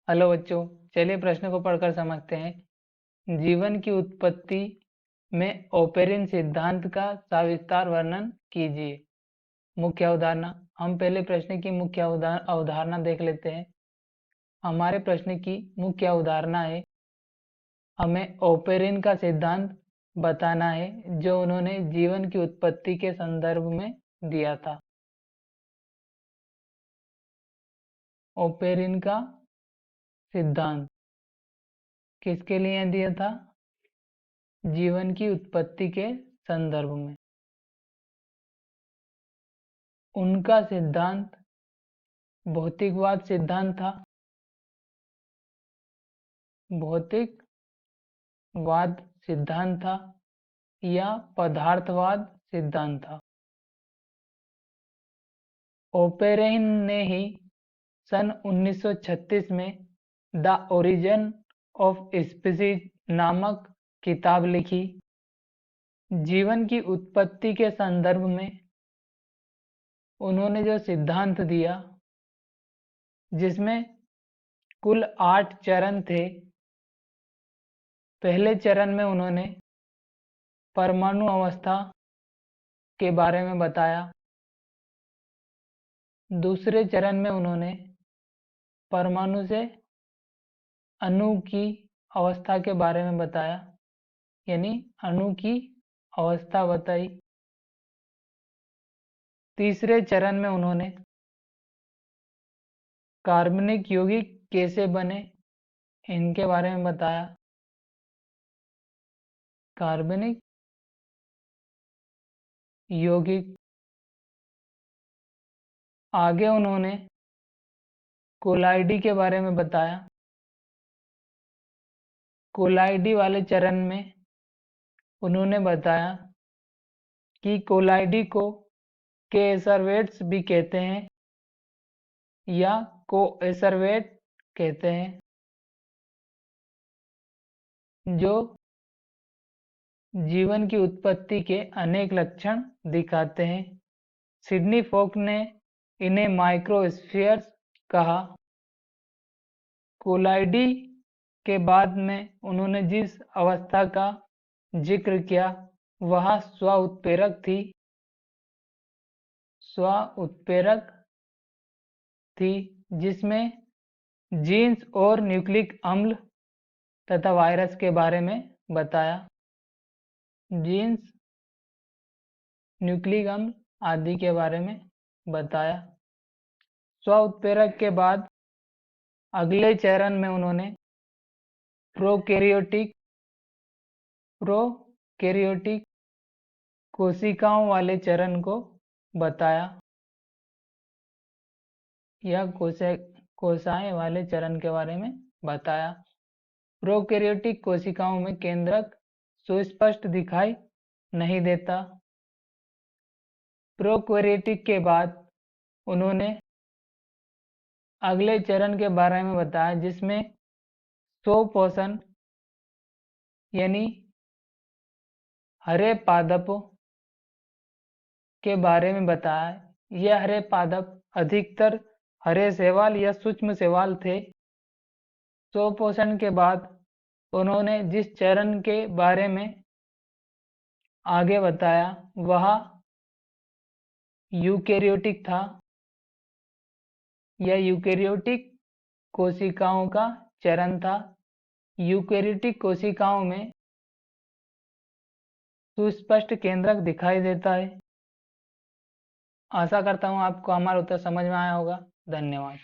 Hello बच्चों, चलिए प्रश्न को पढ़कर समझते हैं। जीवन की उत्पत्ति में ओपेरिन सिद्धांत का सविस्तार वर्णन कीजिए। मुख्य अवधारणा। हम पहले प्रश्न की मुख्य अवधारणा देख लेते हैं। हमारे प्रश्न की मुख्य अवधारणा है, हमें ओपेरिन का सिद्धांत बताना है जो उन्होंने जीवन की उत्पत्ति के संदर्भ में दिया था। ओपेरिन का सिद्धांत किसके लिए दिया था? जीवन की उत्पत्ति के संदर्भ में। उनका सिद्धांत भौतिकवाद सिद्धांत था। भौतिकवाद सिद्धांत था या पदार्थवाद सिद्धांत था। ओपेरिन ने ही सन 1936 में द ओरिजिन ऑफ स्पीसीज नामक किताब लिखी। जीवन की उत्पत्ति के संदर्भ में उन्होंने जो सिद्धांत दिया, जिसमें कुल 8 चरण थे। पहले चरण में उन्होंने परमाणु अवस्था के बारे में बताया। दूसरे चरण में उन्होंने परमाणु से अणु की अवस्था के बारे में बताया, यानी अणु की अवस्था बताई। तीसरे चरण में उन्होंने कार्बनिक यौगिक कैसे बने, इनके बारे में बताया। कार्बनिक यौगिक। आगे उन्होंने कोलाइडी के बारे में बताया। कोलाइडी वाले चरण में उन्होंने बताया कि कोलाइडी को केसरवेट्स भी कहते हैं या कोएसरवेट कहते हैं, जो जीवन की उत्पत्ति के अनेक लक्षण दिखाते हैं। सिडनी फोक ने इन्हें माइक्रोस्फीयर्स कहा। कोलाइडी के बाद में उन्होंने जिस अवस्था का जिक्र किया वह स्व-उत्प्रेरक थी। स्व-उत्प्रेरक थी, जिसमें जीन्स और न्यूक्लिक अम्ल तथा वायरस के बारे में बताया। जीन्स, न्यूक्लिक अम्ल आदि के बारे में बताया। स्व-उत्प्रेरक के बाद अगले चरण में उन्होंने प्रोकैरियोटिक कोशिकाओं वाले चरण को बताया, या कोशिकाएं वाले चरण के बारे में बताया। प्रोकैरियोटिक कोशिकाओं में केंद्रक सुस्पष्ट दिखाई नहीं देता। प्रोकैरियोटिक के बाद उन्होंने अगले चरण के बारे में बताया, जिसमें स्वपोषण यानी हरे पादपों के बारे में बताया। यह हरे पादप अधिकतर हरे शैवाल या सूक्ष्म शैवाल थे। स्वपोषण के बाद उन्होंने जिस चरण के बारे में आगे बताया वह यूकेरियोटिक था, यह यूकेरियोटिक कोशिकाओं का चरण था। यूकेरियोटिक कोशिकाओं में सुस्पष्ट केंद्रक दिखाई देता है। आशा करता हूँ आपको हमारा उत्तर समझ में आया होगा। धन्यवाद।